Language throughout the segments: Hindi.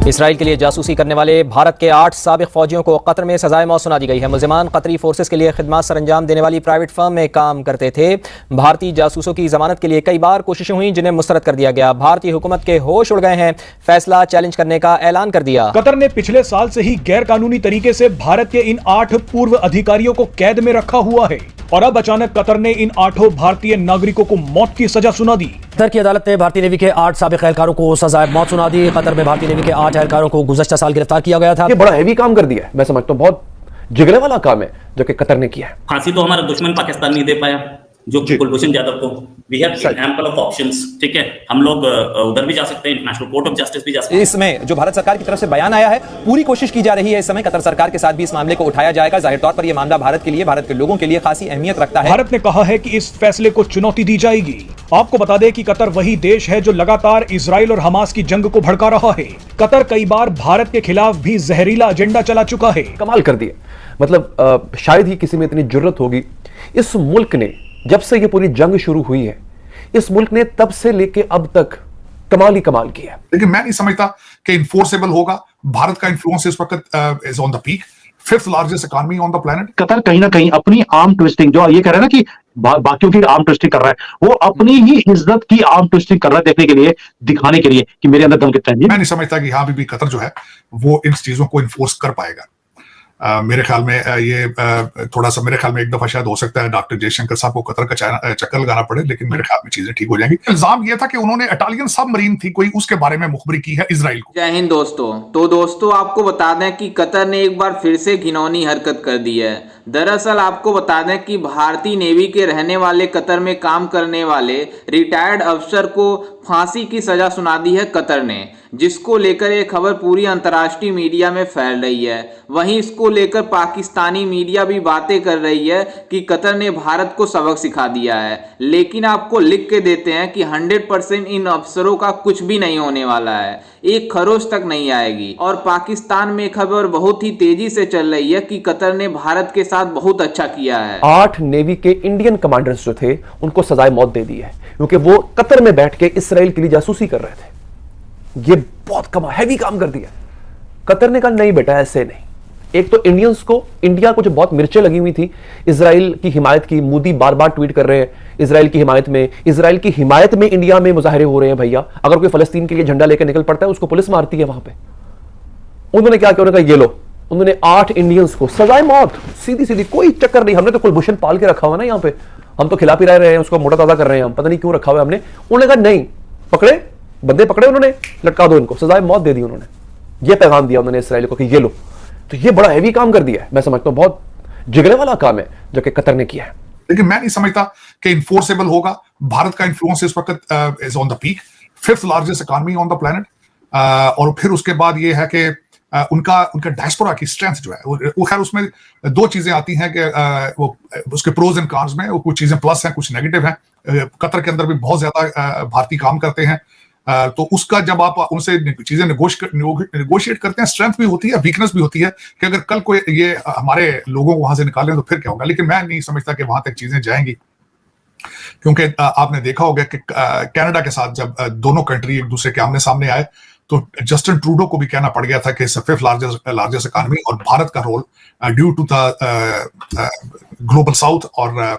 इसराइल के लिए जासूसी करने वाले भारत के 8 साबिक फौजियों को कतर में सजाए मौत सुना दी गई है। मुल्जिमान कतरी फोर्सेस के लिए खिदमत सरंजाम देने वाली प्राइवेट फर्म में काम करते थे। भारतीय जासूसों की जमानत के लिए कई बार कोशिशें हुई जिन्हें मुस्तरद कर दिया गया। भारतीय हुकूमत के होश उड़ गए हैं, फैसला चैलेंज करने का ऐलान कर दिया। कतर ने पिछले साल से ही गैर कानूनी तरीके से भारत के इन 8 पूर्व अधिकारियों को कैद में रखा हुआ है और अब अचानक कतर ने इन 8 भारतीय नागरिकों को मौत की सजा सुना दी। कतर की अदालत ने भारतीय नेवी के 8 साबिक एहलकारों को सजाए मौत सुना दी। कतर में भारतीय नेवी के 8 एहलकारों को गुज़श्ता साल गिरफ्तार किया गया था। ये बड़ा हैवी काम कर दिया है, मैं समझता हूँ बहुत जिगरे वाला काम है जो कि कतर ने किया है। फांसी तो हमारा दुश्मन पाकिस्तान नहीं दे पाया, जो कुलभूषण जाधव को। We have ample of options, ठीक है, हम लोग उधर भी जा सकते हैं, इंटरनेशनल कोर्ट ऑफ जस्टिस भी जा सकते हैं। इसमें जो भारत सरकार की तरफ से बयान आया है, पूरी कोशिश की जा रही है इस समय कतर सरकार के साथ भी इस मामले को उठाया जाएगा। जाहिर तौर पर यह मामला भारत के लिए, भारत के लोगों के लिए खासी अहमियत रखता है। भारत ने कहा है कि इस फैसले को चुनौती दी जाएगी। आपको बता दें कि कतर वही देश है जो लगातार इजराइल और हमास की जंग को भड़का रहा है। कतर कई बार भारत के खिलाफ भी जहरीला एजेंडा चला चुका है। कमाल कर दिया, मतलब शायद ही किसी में इतनी जुर्रत होगी। इस मुल्क ने जब से ये पूरी जंग शुरू हुई है, इस मुल्क ने तब से लेके अब तक कमाल ही कमाल किया है। लेकिन मैं नहीं समझता कि इन्फोर्सेबल होगा। भारत का इन्फ्लुएंस इस वक्त is on the peak, 5th largest economy on the planet. Qatar कहीं ना कहीं अपनी आर्म ट्विस्टिंग, जो ये कह रहा है ना कि बाकियों की आर्म ट्विस्टिंग कर रहा है, वो अपनी ही इज्जत की आर्म ट्विस्टिंग कर रहा है, देखने के लिए, दिखाने के लिए कि मेरे अंदर दम कितना है। मैं नहीं समझता कि यहाँ भी कतर जो है वो इन चीजों को इन्फोर्स कर पाएगा। मेरे ख्याल में ये थोड़ा सा, मेरे ख्याल में एक दफा शायद हो सकता है डॉक्टर जयशंकर साहब को कतर का चक्कर लगाना पड़े, लेकिन मेरे ख्याल में चीजें ठीक हो जाएंगी। इल्जाम ये था कि उन्होंने इटालियन सबमरीन थी कोई, उसके बारे में मुखबरी की है इजराइल को। जय हिंद दोस्तों। तो दोस्तों आपको बता दें कि कतर ने एक बार फिर से घिनौनी हरकत कर दी है। दरअसल आपको बता दें कि भारतीय नेवी के रहने वाले कतर में काम करने वाले रिटायर्ड अफसर को फांसी की सजा सुना दी है कतर ने, जिसको लेकर ये खबर पूरी अंतर्राष्ट्रीय मीडिया में फैल रही है। वहीं इसको लेकर पाकिस्तानी मीडिया भी बातें कर रही है कि कतर ने भारत को सबक सिखा दिया है। लेकिन आपको लिख के देते हैं कि 100% इन अफसरों का कुछ भी नहीं होने वाला है, एक खरोच तक नहीं आएगी। और पाकिस्तान में खबर बहुत ही तेजी से चल रही है कि कतर ने भारत के साथ बहुत अच्छा किया है। 8 नेवी के इंडियन कमांडर्स जो थे उनको सजाए मौत दे दी है, क्योंकि वो कतर में बैठ के इसराइल के लिए जासूसी कर रहे थे। ये बहुत हैवी काम कर दिया। कतर ने कहा नहीं बेटा ऐसे नहीं। एक तो इंडियंस को, इंडिया को जो बहुत मिर्चें लगी हुई थी इजराइल की हिमायत की, मोदी बार बार ट्वीट कर रहे हैं इजराइल की हिमायत में, इजराइल की हिमायत में इंडिया में मुजाहरे हो रहे हैं। भैया अगर कोई फलस्तीन के लिए झंडा लेकर निकल पड़ता है उसको पुलिस मारती है वहां पे। उन्होंने क्या किया, उन्होंने कहा ये लो, उन्होंने 8 इंडियंस को सजाए मौत, सीधी सीधी, कोई चक्कर नहीं। हमने तो कुलभूषण पाल के रखा हुआ ना यहाँ पे, हम तो खिला पिला रहे हैं उसको, मोटा ताजा कर रहे हैं हम, पता नहीं क्यों रखा हुआ है हमने। उन्होंने कहा नहीं, पकड़े बंदे पकड़े, उन्होंने लटका दो इनको, सजाए मौत दे दी उन्होंने। ये पैगाम दिया उन्होंने इसराइल को कि ये लो। तो ये बड़ा हैवी काम कर दिया है, मैं समझता हूँ बहुत जिगरे वाला काम है जो कि कतर ने किया है। लेकिन मैं नहीं समझता कि इन्फोर्सेबल होगा। भारत का इन्फ्लुएंस इस वक्त is on the peak, 5th largest economy on the planet. और फिर उसके बाद ये है कि उनका डायस्पोरा की स्ट्रेंथ जो है वो खैर उसमें 2 चीजें आती हैं कि वो उसके प्रोज एंड कॉन्स में, वो कुछ चीजें प्लस हैं कुछ नेगेटिव हैं। कतर के अंदर भी बहुत ज्यादा भारतीय काम करते हैं, तो उसका जब आप उनसे चीजें नेगोशिएट करते हैं, स्ट्रेंथ भी होती है, वीकनेस भी होती है कि अगर कल कोई ये हमारे लोगों को वहां से निकालें तो फिर क्या होगा। लेकिन मैं नहीं समझता कि वहां तक चीजें जाएंगी, क्योंकि आपने देखा होगा कि कनाडा के साथ जब दोनों कंट्री एक दूसरे के आमने सामने आए तो जस्टिन ट्रूडो को भी कहना पड़ गया था कि 5th लार्जेस्ट इकोनॉमी, और भारत का role due to the global south और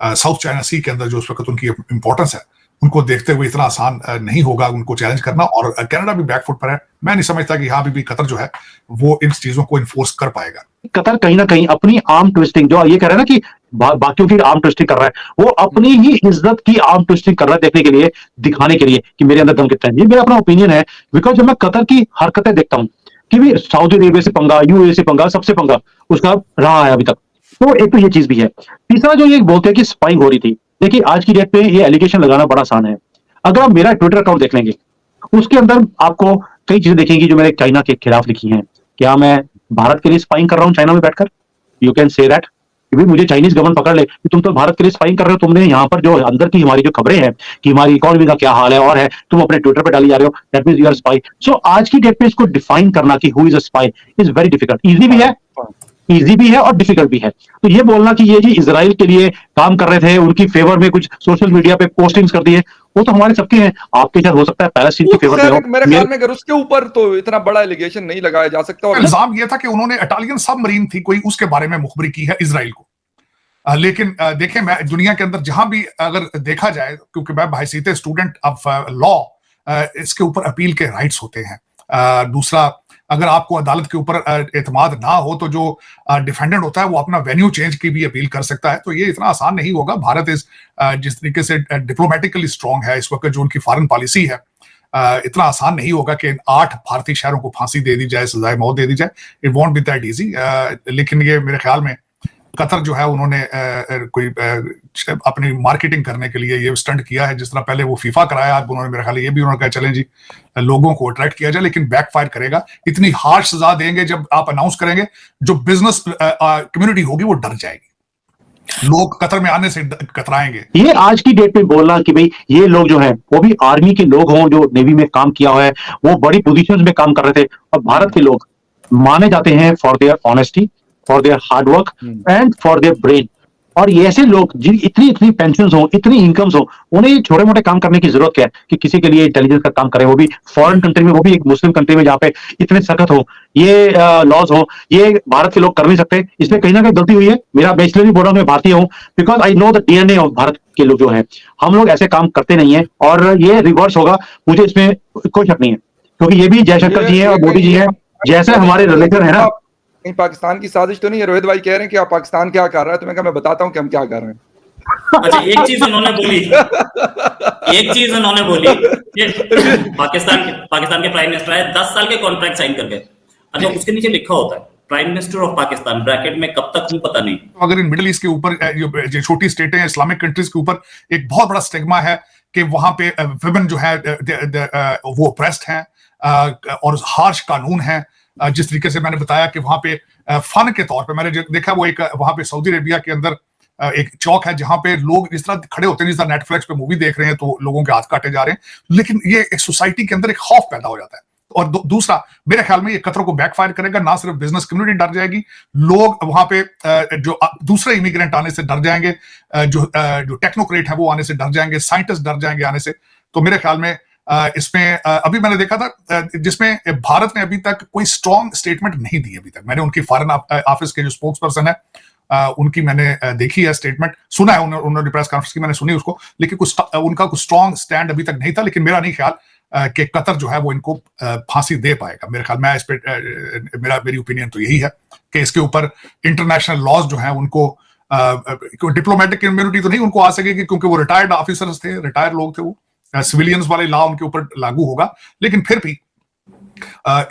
साउथ चाइना सी के अंदर जो उस वक्त उनकी इंपॉर्टेंस है, उनको देखते हुए इतना आसान नहीं होगा उनको चैलेंज करना। और कनाडा भी बैकफुट पर है। मैं नहीं समझता कि यहाँ भी कतर जो है वो इन चीजों को इन्फोर्स कर पाएगा। कतर कहीं ना कहीं अपनी आर्म ट्विस्टिंग, जो ये कह रहा है ना कि बाकियों की आर्म ट्विस्टिंग कर रहा है, वो अपनी ही इज्जत की आर्म ट्विस्टिंग कर रहा है, देखने के लिए, दिखाने के लिए कि मेरे अंदर दम कितना है। ये मेरा अपना ओपिनियन है, बिकॉज जब मैं कतर की हरकतें देखता हूँ कि भी सऊदी अरेबिया से पंगा, यूएई से पंगा, सबसे पंगा उसका रहा है अभी तक। तो एक तो ये चीज भी है। तीसरा जो ये बोलते हैं कि स्पाइंग हो रही थी, देखिए आज की डेट पे ये एलिगेशन लगाना बड़ा आसान है। अगर आप मेरा ट्विटर अकाउंट देख लेंगे, उसके अंदर आपको कई चीजें देखेंगी जो मैंने चाइना के खिलाफ लिखी हैं। क्या मैं भारत के लिए स्पाइंग कर रहा हूं चाइना में बैठकर? You can say that. मुझे चाइनीज गवर्नमेंट पकड़ ले कि तुम तो भारत के लिए स्पाइंग कर रहे हो, तुमने यहाँ पर जो अंदर की हमारी जो खबरें हैं कि हमारी इकोनॉमी का क्या हाल है और है, तुम अपने ट्विटर पे डाली जा रहे हो, that means you are spy. So आज की डेट पे इसको डिफाइन करना कि who is a spy is very difficult. Easy भी है, इजी भी है और डिफिकल्ट भी है। तो ये बोलना कि ये जी इजराइल के लिए काम कर रहे थे, उनकी फेवर में कुछ सोशल मीडिया पे पोस्टिंग्स कर दिए, वो तो हमारे सबके हैं। आपके साथ हो सकता है पैलेस्टीन की फेवर में हो, मेरे ख्याल में अगर उसके ऊपर तो इतना बड़ा एलिगेशन नहीं लगाया जा सकता। और इल्जाम ये था कि उन्होंने इटालियन सबमरीन थी कोई, उसके बारे में मुखबरी की है इजराइल को। लेकिन देखें, मैं दुनिया के अंदर जहां भी अगर देखा जाए, क्योंकि मैं बहसीते स्टूडेंट ऑफ लॉ, इसके ऊपर अपील के राइट्स होते हैं। दूसरा, अगर आपको अदालत के ऊपर एतमाद ना हो तो जो डिफेंडेंट होता है वो अपना वेन्यू चेंज की भी अपील कर सकता है। तो ये इतना आसान नहीं होगा। भारत जिस तरीके से डिप्लोमेटिकली स्ट्रांग है इस वक्त, जो उनकी फॉरेन पॉलिसी है, इतना आसान नहीं होगा कि 8 भारतीय शहरों को फांसी दे दी जाए, सजाए मौत दे दी जाए। It won't be that easy. लेकिन ये मेरे ख्याल में कतर जो है उन्होंने कोई अपनी मार्केटिंग करने के लिए ये स्टंट किया है। जिस तरह पहले वो फीफा कराया, अब उन्होंने मेरे ख्याल ये भी उन्होंने कहा चलें जी लोगों को अट्रैक्ट किया जाए, लेकिन बैकफायर करेगा। इतनी हार्श सजा देंगे जब आप अनाउंस करेंगे, जो बिजनेस कम्युनिटी होगी वो डर जाएगी, लोग कतर में आने से कतराएंगे। ये आज की डेट में बोलना कि भाई ये लोग जो है वो भी आर्मी के लोग हों, जो नेवी में काम किया हुआ है, वो बड़ी पोजीशंस में काम कर रहे थे, और भारत के लोग माने जाते हैं for their honesty, for their hard work and for their brain. और ये ऐसे लोग जिन इतनी पेंशन हो, इतनी इनकम्स हो, उन्हें छोटे मोटे काम करने की जरूरत क्या है कि किसी के लिए इंटेलिजेंस का काम करे, वो भी फॉरेन कंट्री में, वो भी एक मुस्लिम कंट्री में जहाँ पे इतने सख्त हो ये लॉज हो। ये भारत के लोग कर नहीं सकते। इसमें कहीं ना कहीं गलती हुई है। मेरा मैं इसलिए भी बोल रहा हूँ, मैं भारतीय हूँ, because I know the DNA of Bharat के लोग जो है, हम लोग ऐसे काम करते नहीं है, और ये रिवर्स होगा, मुझे इसमें कोई शक नहीं है, क्योंकि ये भी जयशंकर जी है और मोदी जी है, जैसे हमारे रिलेशन है ना। कहीं पाकिस्तान की साजिश तो नहीं है? रोहित भाई कह रहे हैं कि आप पाकिस्तान क्या कर रहा है, तो मैं कहा मैं बताता हूं कि हम क्या कर रहे हैं। अच्छा, एक चीज उन्होंने बोली कि पाकिस्तान के प्राइम मिनिस्टर है, 10 साल के कॉन्ट्रैक्ट साइन कर गए। अच्छा, उसके नीचे लिखा होता है prime minister of Pakistan, bracket में कब तक हूं पता नहीं। अगर इन मिडिल ईस्ट के ऊपर जो छोटी स्टेटें हैं, इस्लामिक कंट्रीज के ऊपर एक बहुत बड़ा स्टिग्मा है कि वहां पे विमेन जो है वो ऑप्रेस्ड हैं, और हार्श कानून है। जिस तरीके से मैंने बताया कि वहां पे फन के तौर पे मैंने देखा, वो एक वहां पे सऊदी अरेबिया के अंदर एक चौक है जहां पे लोग इस तरह खड़े होते हैं जिस तरह नेटफ्लिक्स पे मूवी देख रहे हैं, तो लोगों के हाथ काटे जा रहे हैं। लेकिन ये एक सोसाइटी के अंदर एक खौफ पैदा हो जाता है। और दूसरा, मेरे ख्याल में ये कतर को बैकफायर करेगा। ना सिर्फ बिजनेस कम्युनिटी डर जाएगी, लोग वहां पे जो दूसरे इमिग्रेंट आने से डर जाएंगे, जो टेक्नोक्रेट है वो आने से डर जाएंगे, साइंटिस्ट डर जाएंगे आने से। तो मेरे ख्याल में इसमें अभी मैंने देखा था जिसमें भारत ने अभी तक कोई स्ट्रॉन्ग स्टेटमेंट नहीं दी। अभी तक मैंने उनकी फॉरेन ऑफिस के जो स्पोक्स पर्सन है उनकी मैंने देखी है स्टेटमेंट, सुना है उन्होंने प्रेस कॉन्फ्रेंस की, मैंने सुनी उसको, लेकिन उनका कुछ स्ट्रॉन्ग स्टैंड अभी तक नहीं था। लेकिन मेरा नहीं ख्याल कि कतर जो है वो इनको फांसी दे पाएगा। मेरे ख्याल में इस पे मेरी ओपिनियन तो यही है कि इसके ऊपर इंटरनेशनल लॉज जो है उनको डिप्लोमेटिक कम्युनिटी तो नहीं उनको आ सकेगी, क्योंकि वो रिटायर्ड ऑफिसर्स थे, रिटायर्ड लोग थे, वो सिविलियंस वाले लॉ उनके ऊपर लागू होगा। लेकिन फिर भी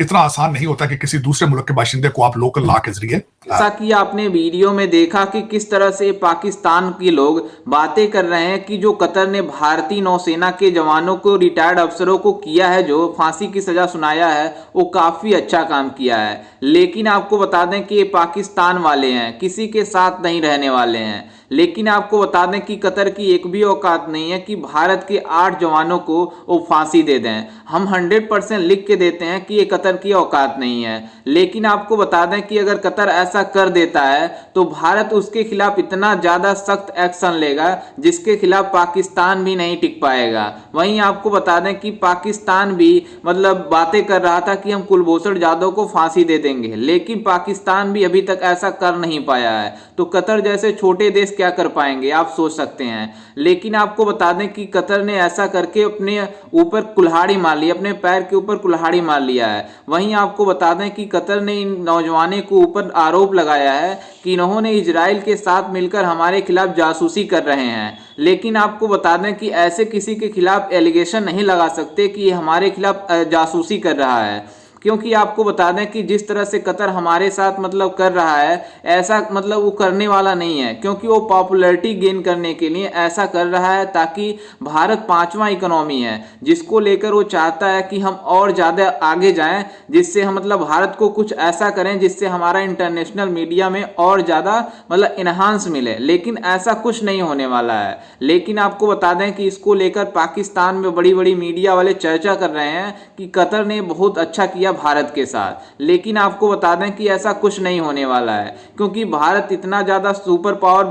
इतना आसान नहीं होता कि किसी दूसरे मुल्क के बाशिंदे को आप लोकल लॉ के जरिए। जैसा कि आपने वीडियो में देखा कि किस तरह से पाकिस्तान के लोग बातें कर रहे हैं कि जो कतर ने भारतीय नौसेना के जवानों को, रिटायर्ड अफसरों को किया है, जो फांसी की सजा सुनाया है, वो काफी अच्छा काम किया है। लेकिन आपको बता दें कि ये पाकिस्तान वाले हैं, किसी के साथ नहीं रहने वाले हैं। लेकिन आपको बता दें कि कतर की एक भी औकात नहीं है कि भारत के 8 जवानों को वो फांसी दे दें। हम 100% लिख के देते हैं कि ये कतर की औकात नहीं है। लेकिन आपको बता दें कि अगर कतर ऐसा कर देता है तो भारत उसके खिलाफ इतना ज्यादा सख्त एक्शन लेगा जिसके खिलाफ पाकिस्तान भी नहीं टिक पाएगा। वहीं आपको बता दें कि पाकिस्तान भी मतलब बातें कर रहा था कि हम कुलभूषण जाधव को फांसी दे देंगे, लेकिन पाकिस्तान भी अभी तक ऐसा कर नहीं पाया है। तो कतर जैसे छोटे देश क्या कर पाएंगे आप सोच सकते हैं। लेकिन आपको बता दें कि कतर ने ऐसा करके अपने ऊपर कुल्हाड़ी मार ली, अपने पैर के ऊपर कुल्हाड़ी मार लिया है। वहीं आपको बता दें कि कतर ने इन नौजवानों के ऊपर आरोप लगाया है कि इन्होंने इजराइल के साथ मिलकर हमारे खिलाफ जासूसी कर रहे हैं। लेकिन आपको बता दें कि ऐसे किसी के खिलाफ एलिगेशन नहीं लगा सकते कि ये हमारे खिलाफ जासूसी कर रहा है, क्योंकि आपको बता दें कि जिस तरह से कतर हमारे साथ मतलब कर रहा है, ऐसा मतलब वो करने वाला नहीं है, क्योंकि वो पॉपुलैरिटी गेन करने के लिए ऐसा कर रहा है ताकि भारत 5वां इकोनॉमी है जिसको लेकर वो चाहता है कि हम और ज़्यादा आगे जाएं, जिससे हम मतलब भारत को कुछ ऐसा करें जिससे हमारा इंटरनेशनल मीडिया में और ज़्यादा मतलब इन्हांस मिले। लेकिन ऐसा कुछ नहीं होने वाला है। लेकिन आपको बता दें कि इसको लेकर पाकिस्तान में बड़ी बड़ी मीडिया वाले चर्चा कर रहे हैं कि कतर ने बहुत अच्छा किया भारत के साथ। लेकिन आपको बता दें कि ऐसा कुछ नहीं होने वाला है, क्योंकि भारत इतना ज़्यादा सुपर पावर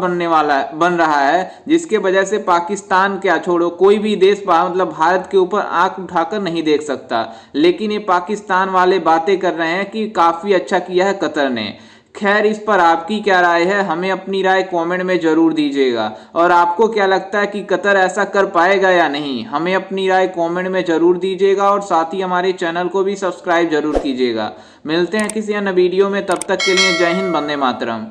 बन रहा है, जिसके वजह से पाकिस्तान क्या छोड़ो कोई भी देश मतलब भारत के ऊपर आंख उठाकर नहीं देख सकता। लेकिन ये पाकिस्तान वाले बातें कर रहे हैं कि काफ़ी अच्छा किया है कतर ने। खैर, इस पर आपकी क्या राय है, हमें अपनी राय कमेंट में जरूर दीजिएगा। और आपको क्या लगता है कि कतर ऐसा कर पाएगा या नहीं, हमें अपनी राय कमेंट में जरूर दीजिएगा। और साथ ही हमारे चैनल को भी सब्सक्राइब जरूर कीजिएगा। मिलते हैं किसी अन्य वीडियो में, तब तक के लिए जय हिंद, वंदे मातरम।